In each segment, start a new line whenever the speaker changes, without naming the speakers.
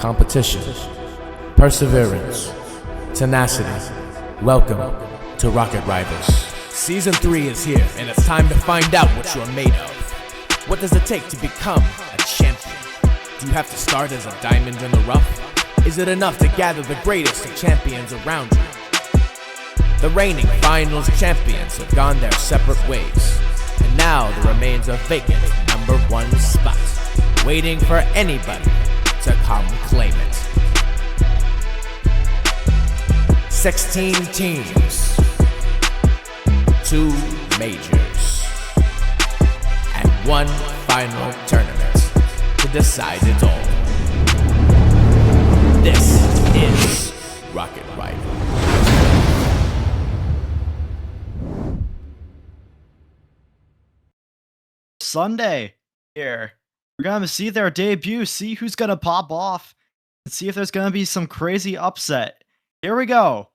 competition, perseverance, tenacity. Welcome to Rocket Rivals. Season 3 is here, and it's time to find out what you're made of. What does it take to become a champion? Do you have to start as a diamond in the rough? Is it enough to gather the greatest of champions around you? The reigning finals champions have gone their separate ways, and now there remains a vacant number 1 spot, waiting for anybody to come claim it. 16 teams, 2 majors, and 1 final tournament to decide it all. This is Rocket Rivals.
Sunday here. We're going to see their debut, see who's going to pop off, and see if there's going to be some crazy upset. Here we go.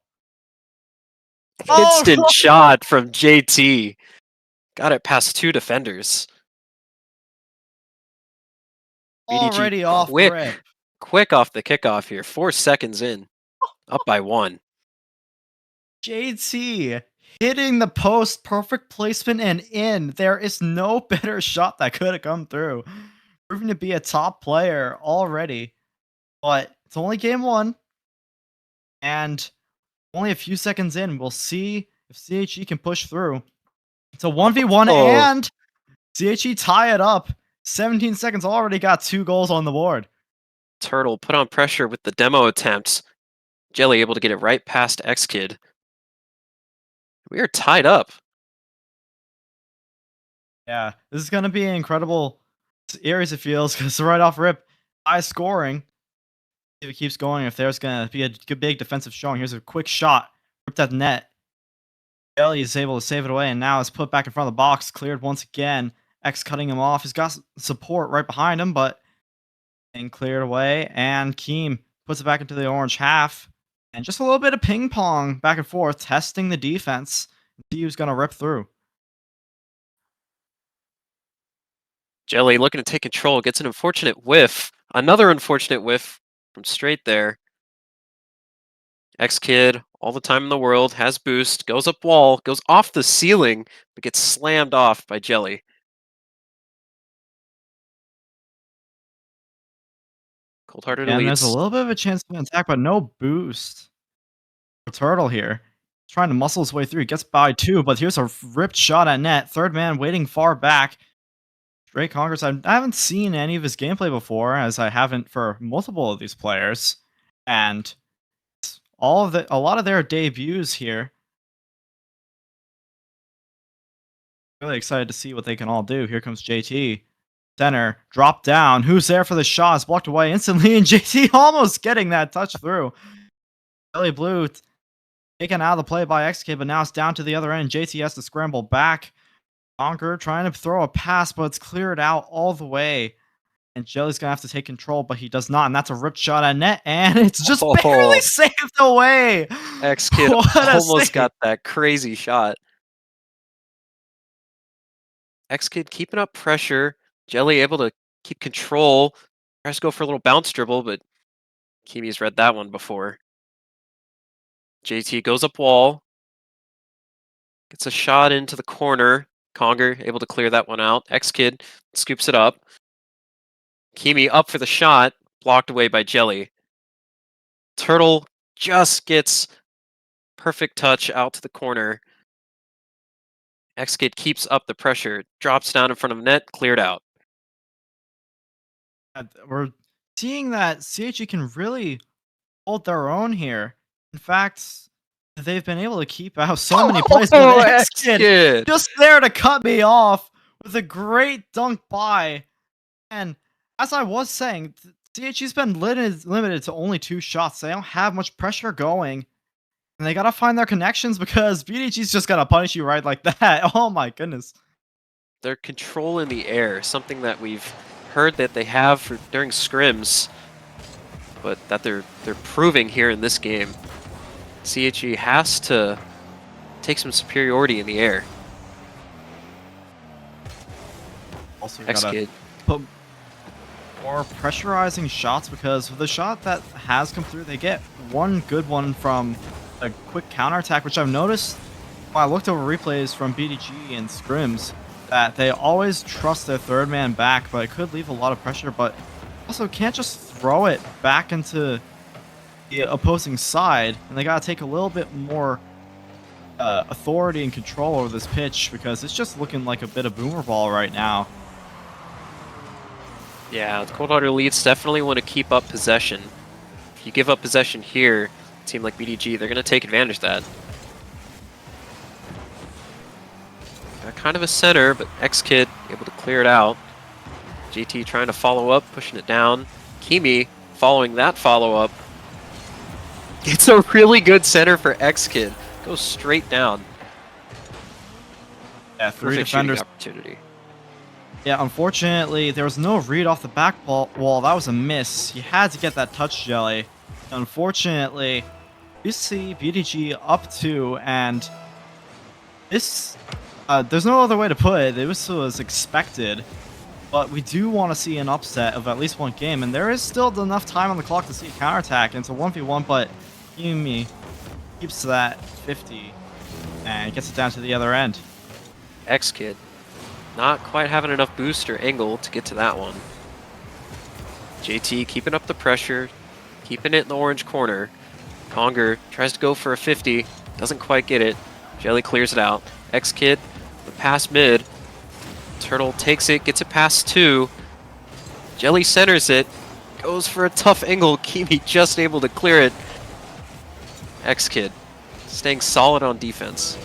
Instant shot from JT. Got it past 2 defenders.
Already off rip.
Quick off the kickoff here. 4 seconds in. Up by 1.
JT hitting the post, perfect placement and in. There is no better shot that could have come through. Proving to be a top player already. But it's only game 1. And only a few seconds in. We'll see if CHE can push through. It's a 1v1 and CHE tie it up. 17 seconds already got 2 goals on the board.
Turtle put on pressure with the demo attempts. Jelly able to get it right past Xkid. We are tied up.
Yeah, this is going to be an incredible series, it feels, because right off rip, high scoring. If it keeps going, if there's going to be a good big defensive showing. Here's a quick shot. Ripped at the net. Jelly is able to save it away, and now it's put back in front of the box. Cleared once again. X cutting him off. He's got support right behind him, but and cleared away. And Keem puts it back into the orange half. And just a little bit of ping pong back and forth, testing the defense. See who's going to rip through.
Jelly looking to take control. Gets an unfortunate whiff. Another unfortunate whiff from straight there. Xkid, all the time in the world, has boost. Goes up wall. Goes off the ceiling, but gets slammed off by Jelly. Cold-hearted
And
elites.
there's a little bit of a chance to attack, but no boost for Turtle here. Trying to muscle his way through. He gets by 2, but here's a ripped shot at net. Third man waiting far back. Drake Congress, I haven't seen any of his gameplay before, as I haven't for multiple of these players. And a lot of their debuts here. Really excited to see what they can all do. Here comes JT. Center, drop down. Who's there for the shot? It's blocked away instantly, and JT almost getting that touch through. Jelly Blue taken out of the play by XK, but now it's down to the other end. JT has to scramble back. Conquer trying to throw a pass, but it's cleared out all the way. And Jelly's going to have to take control, but he does not. And that's a ripped shot at net, and it's just barely saved away.
Xkid almost got that crazy shot. Xkid keeping up pressure. Jelly able to keep control. Tries to go for a little bounce dribble, but Kimi's read that one before. JT goes up wall. Gets a shot into the corner. Conger able to clear that one out. Xkid scoops it up. Kimi up for the shot. Blocked away by Jelly. Turtle just gets perfect touch out to the corner. Xkid keeps up the pressure. Drops down in front of net. Cleared out.
We're seeing that CHE can really hold their own here. In fact, they've been able to keep out so many plays. Xkid just there to cut me off with a great dunk by. And as I was saying, CHE's been limited to only 2 shots. They don't have much pressure going. And they gotta find their connections because BDG's just gonna punish you right like that. Oh my goodness.
Their control in the air, something that we've heard that they have during scrims, but that they're proving here in this game. CHE has to take some superiority in the air.
Also
Xkid
put more pressurizing shots because with the shot that has come through, they get one good one from a quick counterattack, which I've noticed when I looked over replays from BDG and scrims that they always trust their third man back, but it could leave a lot of pressure, but also can't just throw it back into the opposing side, and they gotta take a little bit more authority and control over this pitch because it's just looking like a bit of boomer ball right now.
Yeah, the Cold Hard Elites definitely want to keep up possession. If you give up possession here, a team like BDG, they're going to take advantage of that. Got kind of a center, but Xkid able to clear it out. JT trying to follow up, pushing it down. Kimi following that follow-up. It's a really good center for Xkid. Goes straight down.
Yeah, three
Perfect shooting
defenders.
opportunity.
Yeah, unfortunately, there was no read off the back wall. That was a miss. You had to get that touch, Jelly. Unfortunately, you see BDG up 2, and this... there's no other way to put it. This was expected. But we do want to see an upset of at least one game, and there is still enough time on the clock to see a counterattack. And it's a 1v1, but Yumi keeps that 50 and gets it down to the other end.
Xkid not quite having enough boost or angle to get to that one. JT keeping up the pressure, keeping it in the orange corner. Conger tries to go for a 50, doesn't quite get it. Jelly clears it out. Xkid, the pass mid. Turtle takes it, gets it past 2. Jelly centers it, goes for a tough angle. Kimi just able to clear it. Xkid staying solid on defense.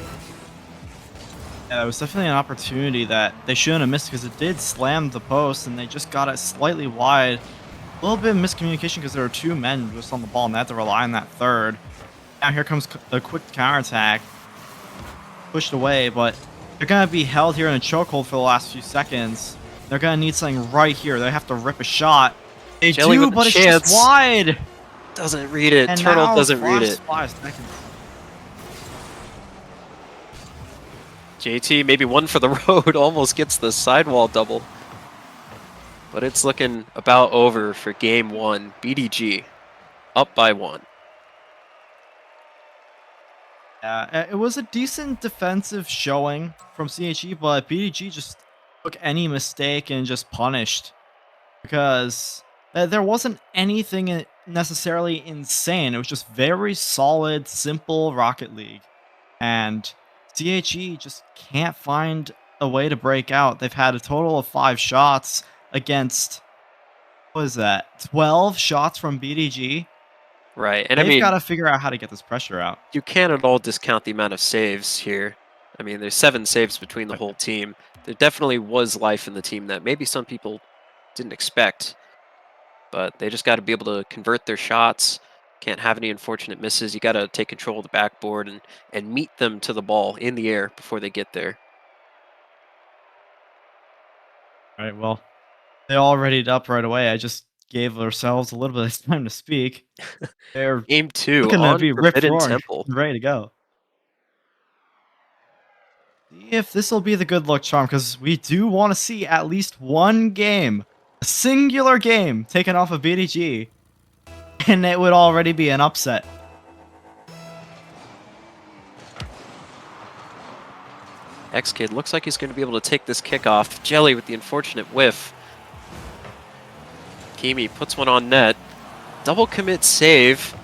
Yeah, it was definitely an opportunity that they shouldn't have missed because it did slam the post and they just got it slightly wide. A little bit of miscommunication because there were 2 men just on the ball and they had to rely on that third. Now here comes the quick counterattack. Pushed away, but they're going to be held here in a chokehold for the last few seconds. They're going to need something right here. They have to rip a shot. They
Jelly
do,
with
but
a
it's
chance.
just wide.
Doesn't read it.
And
Turtle
now
doesn't read it.
5 seconds.
JT maybe one for the road, almost gets the sidewall double. But it's looking about over for game 1. BDG up by 1.
Yeah, it was a decent defensive showing from CHE, but BDG just took any mistake and just punished. Because there wasn't anything necessarily insane. It was just very solid, simple Rocket League. And CHE just can't find a way to break out. They've had a total of 5 shots against, what is that, 12 shots from BDG.
Right, and
They've
I mean,
got to figure out how to get this pressure out.
you can't at all discount the amount of saves here. I mean, there's 7 saves between the whole team. There definitely was life in the team that maybe some people didn't expect. But they just got to be able to convert their shots. Can't have any unfortunate misses. You got to take control of the backboard and meet them to the ball in the air before they get there.
All right, well, they all readied up right away. I just gave ourselves a little bit of time to speak. They're
Game 2
looking to
on
be ripped
Forbidden
roaring,
Temple.
ready to go. See if this will be the good luck charm, because we do want to see at least one game, a singular game, taken off of BDG, and it would already be an upset.
Xkid looks like he's going to be able to take this kickoff. Jelly with the unfortunate whiff. Kimi puts one on net. Double commit save.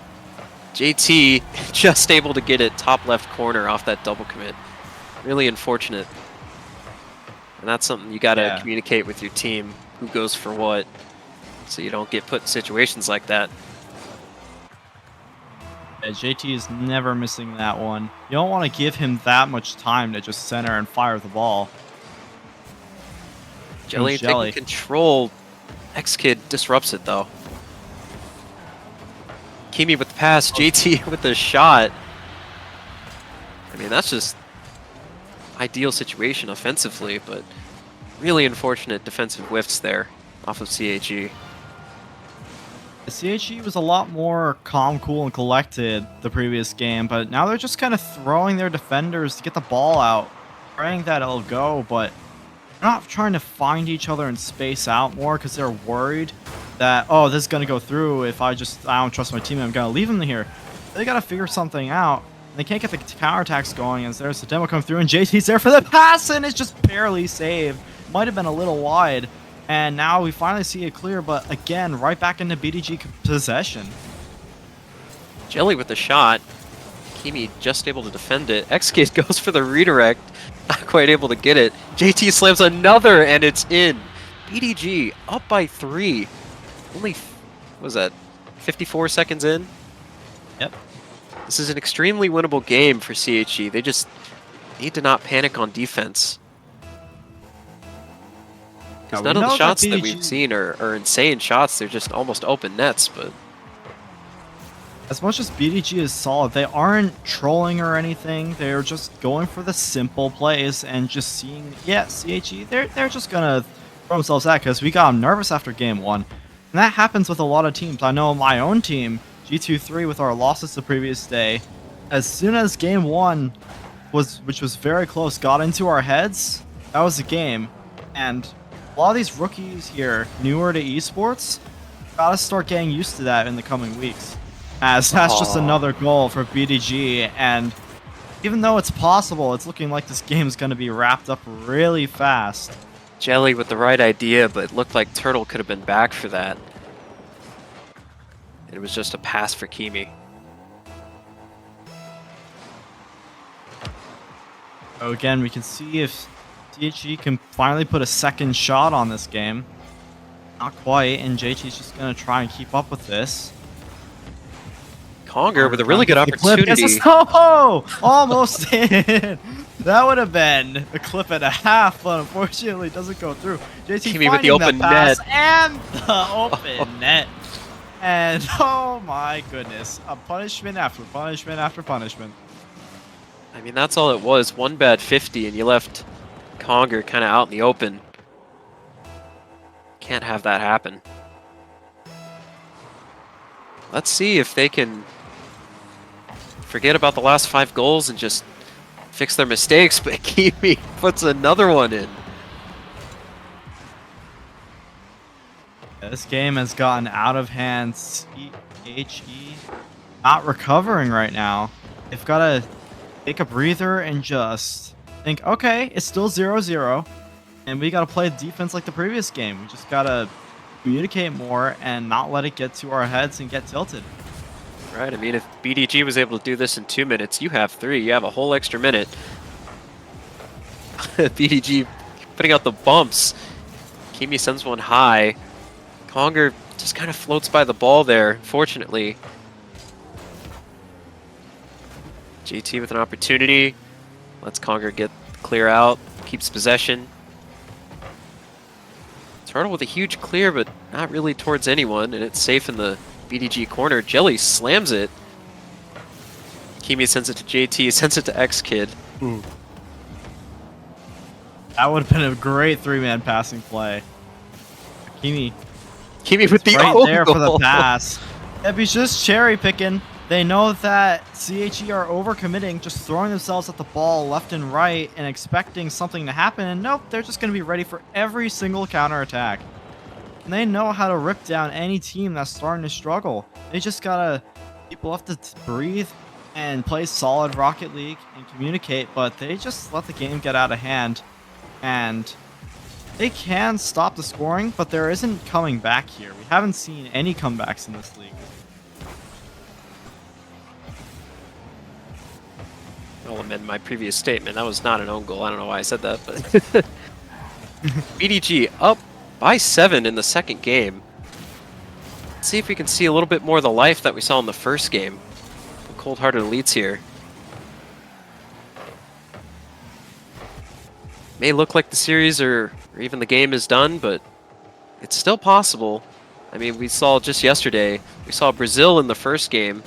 JT just able to get it top left corner off that double commit. Really unfortunate. And that's something you got to communicate with your team, who goes for what, so you don't get put in situations like that.
Yeah, JT is never missing that one. You don't want to give him that much time to just center and fire the ball.
Jelly taking control. Xkid disrupts it though. Kimi with the pass, JT with the shot. I mean, that's just ideal situation offensively, but really unfortunate defensive whiffs there off of CHE.
CHE was a lot more calm, cool, and collected the previous game, but now they're just kind of throwing their defenders to get the ball out, praying that it'll go, but they're not trying to find each other and space out more because they're worried that, oh, this is going to go through if I don't trust my teammate, I'm going to leave him here. They got to figure something out. They can't get the counterattacks going as there's the demo come through and JT's there for the pass and it's just barely saved. Might have been a little wide. And now we finally see it clear, but again, right back into BDG possession.
Jelly with the shot. Kimi just able to defend it. Xkid goes for the redirect. Not quite able to get it. JT slams another and it's in. BDG up by 3. Only, what was that, 54 seconds in?
Yep.
This is an extremely winnable game for Cxld. They just need to not panic on defense. Because none of the shots that we've seen are insane shots. They're just almost open nets, but...
As much as BDG is solid, they aren't trolling or anything. They're just going for the simple plays and just seeing, yeah, Cxld, they're just going to throw themselves at because we got them nervous after game 1. And that happens with a lot of teams. I know my own team, G2-3, with our losses the previous day, as soon as game 1, which was very close, got into our heads, that was the game. And a lot of these rookies here, newer to esports, gotta start getting used to that in the coming weeks. As that's just another goal for BDG, and even though it's possible, it's looking like this game is going to be wrapped up really fast.
Jelly with the right idea, but it looked like Turtle could have been back for that. It was just a pass for Kimi.
So again, we can see if CHG can finally put a second shot on this game. Not quite, and JT's just going to try and keep up with this.
Conger with a really good opportunity.
Oh, almost in. That would have been a clip and a half, but unfortunately it doesn't go through. JT
Kimi with the open net.
And the open net. And oh my goodness, a punishment after punishment after punishment.
I mean, that's all it was. One bad 50 and you left Conger kind of out in the open. Can't have that happen. Let's see if they can forget about the last 5 goals and just fix their mistakes, but Kimi puts another one in.
This game has gotten out of hand. CHE not recovering right now. They've got to take a breather and just think, okay, it's still 0-0, and we got to play defense like the previous game. We just got to communicate more and not let it get to our heads and get tilted.
Right, I mean, if BDG was able to do this in 2 minutes, you have 3. You have a whole extra minute. BDG putting out the bumps. Kimi sends one high. Conger just kind of floats by the ball there, fortunately. GT with an opportunity. Lets Conger get clear out. Keeps possession. Turtle with a huge clear, but not really towards anyone, and it's safe in the BDG corner. Jelly slams it. Kimi sends it to JT, sends it to Xkid.
That would have been a great 3-man passing play. Kimi
with the
right there
goal.
for the pass. If he's just cherry picking, they know that CHE are overcommitting, just throwing themselves at the ball left and right and expecting something to happen. And nope, they're just going to be ready for every single counterattack. And they know how to rip down any team that's starting to struggle. They just gotta, people have to breathe and play solid Rocket League and communicate, but they just let the game get out of hand. And they can stop the scoring, but there isn't coming back here. We haven't seen any comebacks in this league.
I'll amend my previous statement. That was not an own goal. I don't know why I said that, but BDG up by 7 in the second game. Let's see if we can see a little bit more of the life that we saw in the first game. Cold-hearted elites here. May look like the series or even the game is done, but it's still possible. I mean, we saw just yesterday, we saw Brazil in the first game,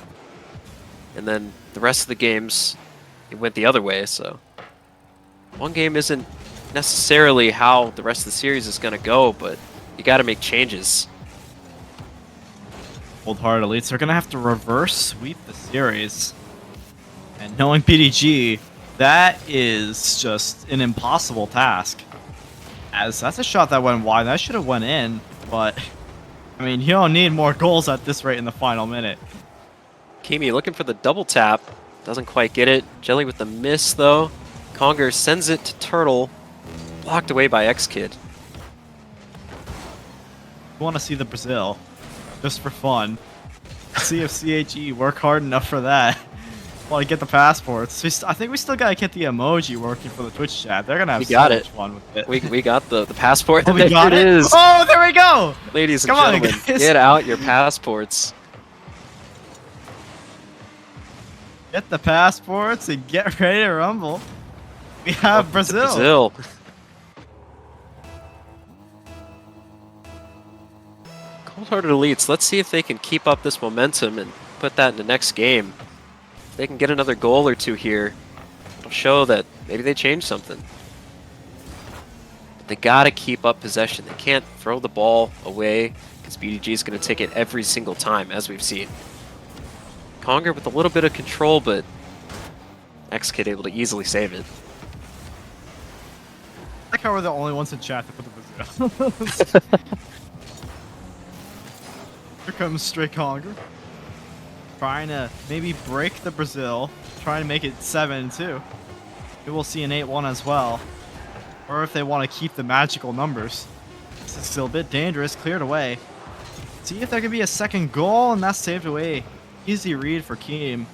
and then the rest of the games, it went the other way, so one game isn't necessarily how the rest of the series is going to go, but you got to make changes.
Cold-hearted elites are going to have to reverse sweep the series. And knowing BDG, that is just an impossible task. As that's a shot that went wide. That should have went in, but I mean, you don't need more goals at this rate in the final minute.
Kimi looking for the double tap. Doesn't quite get it. Jelly with the miss, though. Conger sends it to Turtle. Blocked away by Xkid.
I want to see the Brazil, just for fun. See if CHE work hard enough for that. Want to get the passports. I think we still gotta get the emoji working for the Twitch chat. They're gonna have so much fun with it.
We got the passport.
Oh, we got
it.
it? Oh, there we go!
Ladies and
Come on,
gentlemen,
guys.
get out your passports.
Get the passports and get ready to rumble. We have Brazil.
Brazil. Cold-hearted elites. Let's see if they can keep up this momentum and put that in the next game. If they can get another goal or two here, it'll show that maybe they changed something. But they gotta keep up possession. They can't throw the ball away because BDG is going to take it every single time, as we've seen. Conger with a little bit of control, but Xkid able to easily save it.
I like how we're the only ones in chat to put the Brazil. Here comes Stray Conger. Trying to maybe break the Brazil. Trying to make it 7-2. We will see an 8-1 as well. Or if they want to keep the magical numbers. This is still a bit dangerous. Cleared away. See if there can be a second goal, and that's saved away. Easy read for Keem.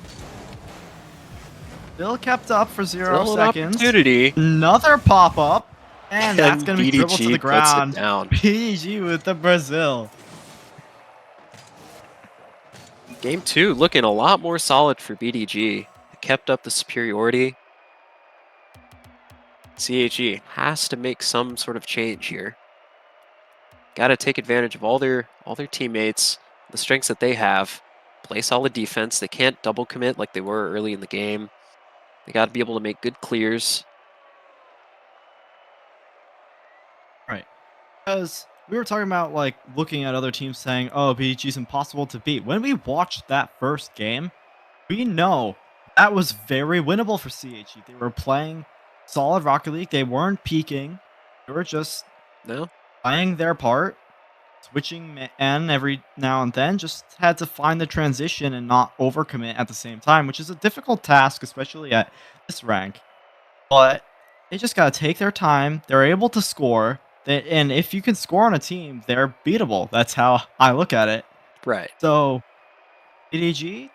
Still kept up for 0
Still an
seconds.
opportunity.
Another pop-up. And that's going to be dribbled to the
BDG
ground.
puts it down.
BDG with the Brazil.
Game 2 looking a lot more solid for BDG. They kept up the superiority. CHE has to make some sort of change here. Got to take advantage of all their teammates, the strengths that they have. Play solid defense. They can't double commit like they were early in the game. They got to be able to make good clears.
Right. Because we were talking about like looking at other teams saying, oh, BDG's impossible to beat. When we watched that first game, we know that was very winnable for CHE. They were playing solid Rocket League. They weren't peaking. They were just playing their part, switching N every now and then. Just had to find the transition and not overcommit at the same time, which is a difficult task, especially at this rank. But they just got to take their time. They're able to score. And if you can score on a team, they're beatable. That's how I look at it.
Right.
So, BDG,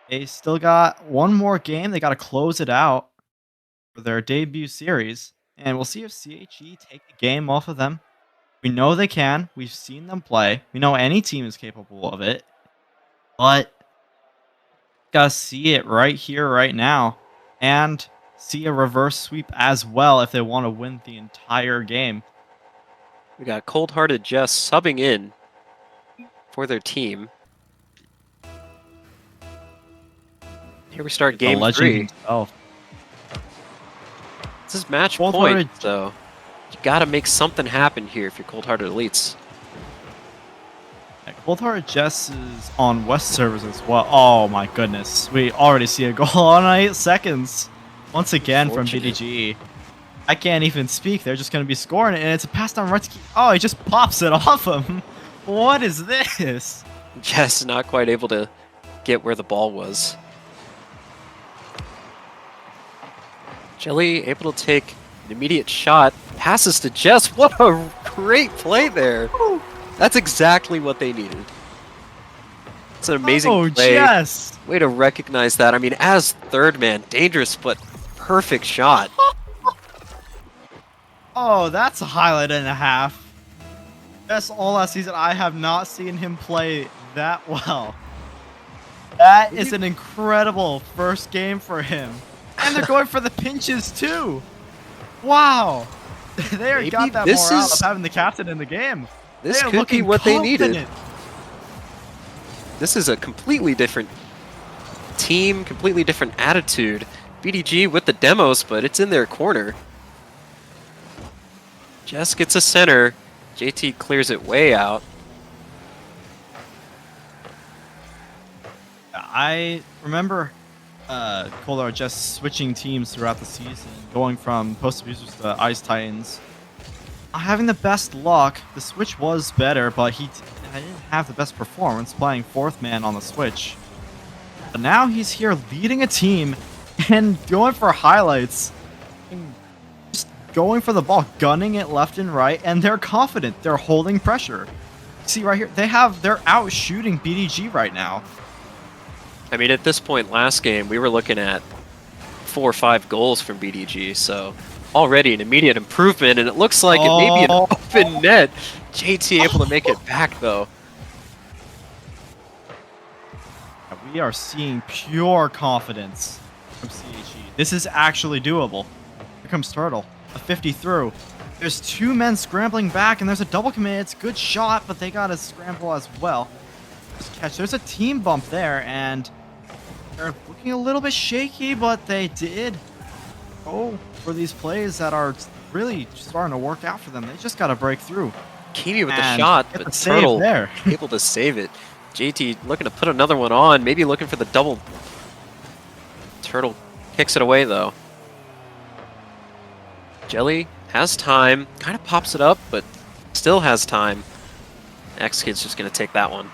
they still got one more game. They got to close it out for their debut series. And we'll see if CHE take the game off of them. We know they can. We've seen them play. We know any team is capable of it. But, got to see it right here, right now. And see a reverse sweep as well if they want to win the entire game.
We got cold-hearted Jess subbing in for their team. Here we start game 3.
Himself.
This is match
Cold-hearted
point, so you gotta make something happen here if you're cold-hearted elites.
Cold-hearted Jess is on West servers as well. Oh my goodness. We already see a goal on 8 seconds. Once again from BDG. I can't even speak. They're just going to be scoring it, and it's a pass down Rutsky. Oh, he just pops it off him. What is this?
Jess not quite able to get where the ball was. Jelly able to take an immediate shot. Passes to Jess. What a great play there. That's exactly what they needed. It's an amazing play.
Jess.
Way to recognize that. I mean, as third man, dangerous but perfect shot.
Oh, that's a highlight and a half. That's all last season. I have not seen him play that well. That is an incredible first game for him. And they're going for the pinches too. Wow. They got that morale of having the captain in the game.
This could be what they needed. This is a completely different team, completely different attitude. BDG with the demos, but it's in their corner. Jess gets a center. JT clears it way out.
I remember Cold-hearted just switching teams throughout the season, going from Post Abusers to Ice Titans. Not having the best luck. The switch was better, but didn't have the best performance playing 4th man on the Switch. But now he's here leading a team and going for highlights. And just going for the ball, gunning it left and right, and they're confident. They're holding pressure. See right here, they're out shooting BDG right now.
I mean, at this point last game, we were looking at 4 or 5 goals from BDG, so already an immediate improvement, and it looks like it may be an open net. JT able to make it back, though.
We are seeing pure confidence from Cxld. This is actually doable. Here comes Turtle, a 50 through. There's 2 men scrambling back, and there's a double commit. It's a good shot, but they got to scramble as well. Just catch. There's a team bump there, and they're looking a little bit shaky, but they did go for these plays that are really starting to work out for them. They just got to break through.
Kimi with the shot, but Turtle
there.
able to save it. JT looking to put another one on, maybe looking for the double. Turtle kicks it away, though. Jelly has time, kind of pops it up, but still has time. Xkid's just going to take that one.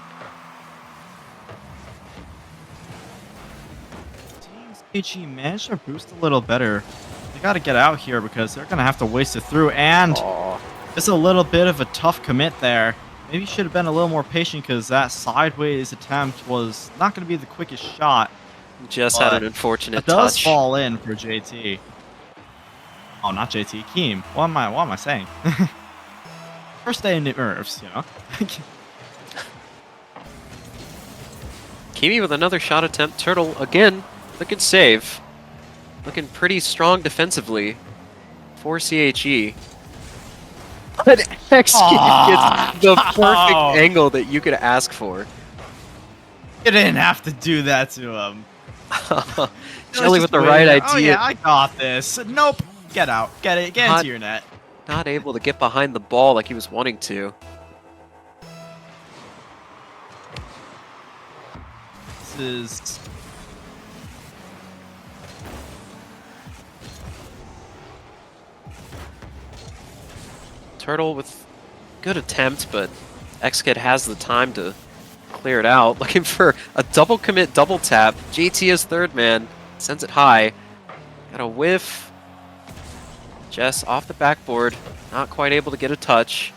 Cxld managed to boost a little better. They got to get out here because they're going to have to waste it through, and it's a little bit of a tough commit there. Maybe should have been a little more patient because that sideways attempt was not going to be the quickest shot.
Jess had an unfortunate touch.
It does fall in for JT. Oh, not JT, Keem. What am I saying? First day in the nerves, you know.
Kimi with another shot attempt. Turtle again, looking save. Looking pretty strong defensively for CHE. But Xkid gets the perfect angle that you could ask for.
You didn't have to do that to him.
Jelly with the right idea.
Oh yeah, I got this. Nope. Get out. Get into your net.
Not able to get behind the ball like he was wanting to.
This is...
Turtle with good attempt, but Xkid has the time to clear it out. Looking for a double commit, double tap. JT is 3rd man. Sends it high. Got a whiff. Jess off the backboard. Not quite able to get a touch.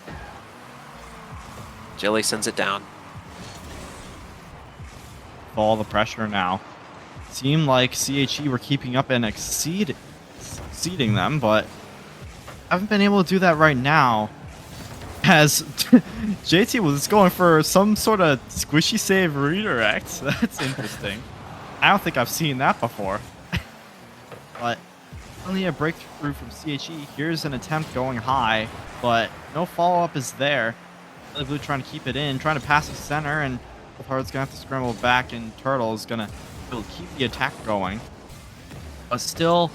Jelly sends it down.
All the pressure now. Seemed like CHE were keeping up and exceeding them, but haven't been able to do that right now. As JT was going for some sort of squishy save redirect. That's interesting. I don't think I've seen that before. But only a breakthrough from CHE. Here's an attempt going high, but no follow-up is there. Blue trying to keep it in, trying to pass the center, and Hard's gonna have to scramble back, and Turtle is gonna keep the attack going. But still,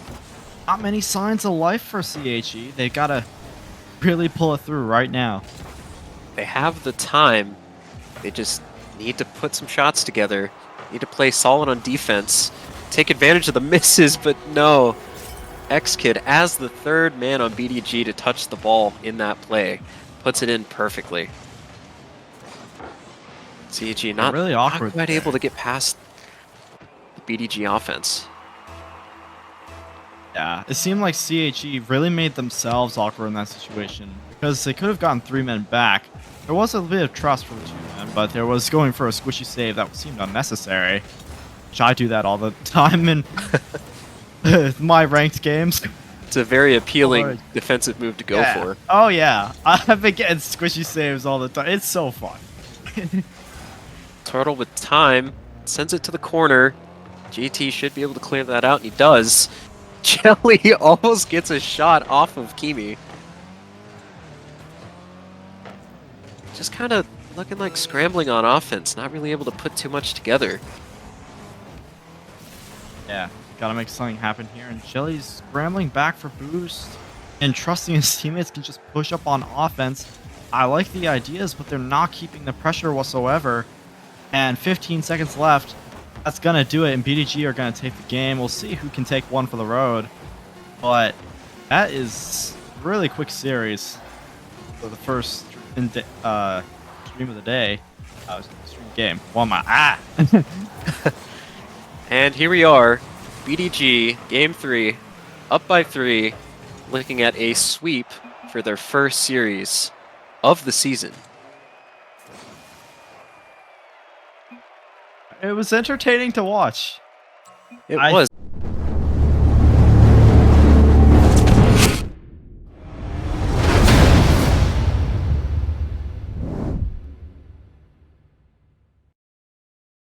not many signs of life for CHE. They gotta really pull it through right now.
They have the time. They just need to put some shots together. Need to play solid on defense. Take advantage of the misses, but no. Xkid, as the 3rd man on BDG to touch the ball in that play, puts it in perfectly. CG not,
really awkward
not quite able to get past the BDG offense.
Yeah, it seemed like CHE really made themselves awkward in that situation because they could have gotten 3 men back. There was a bit of trust for the 2 men, but there was going for a squishy save that seemed unnecessary. Which I do that all the time in my ranked games.
It's a very appealing defensive move to go for.
Oh yeah, I've been getting squishy saves all the time. It's so fun.
Turtle with time, sends it to the corner. JT should be able to clear that out, and he does. Jelly almost gets a shot off of Kimi. Just kind of looking like scrambling on offense, not really able to put too much together.
Yeah, gotta make something happen here, and Jelly's scrambling back for boost and trusting his teammates can just push up on offense. I like the ideas, but they're not keeping the pressure whatsoever. And 15 seconds left. That's going to do it, and BDG are going to take the game. We'll see who can take one for the road. But that is really quick series for the first stream of the day. I was stream game. One my
And here we are, BDG Game 3, up by 3, looking at a sweep for their first series of the season.
It was entertaining to watch.
It was.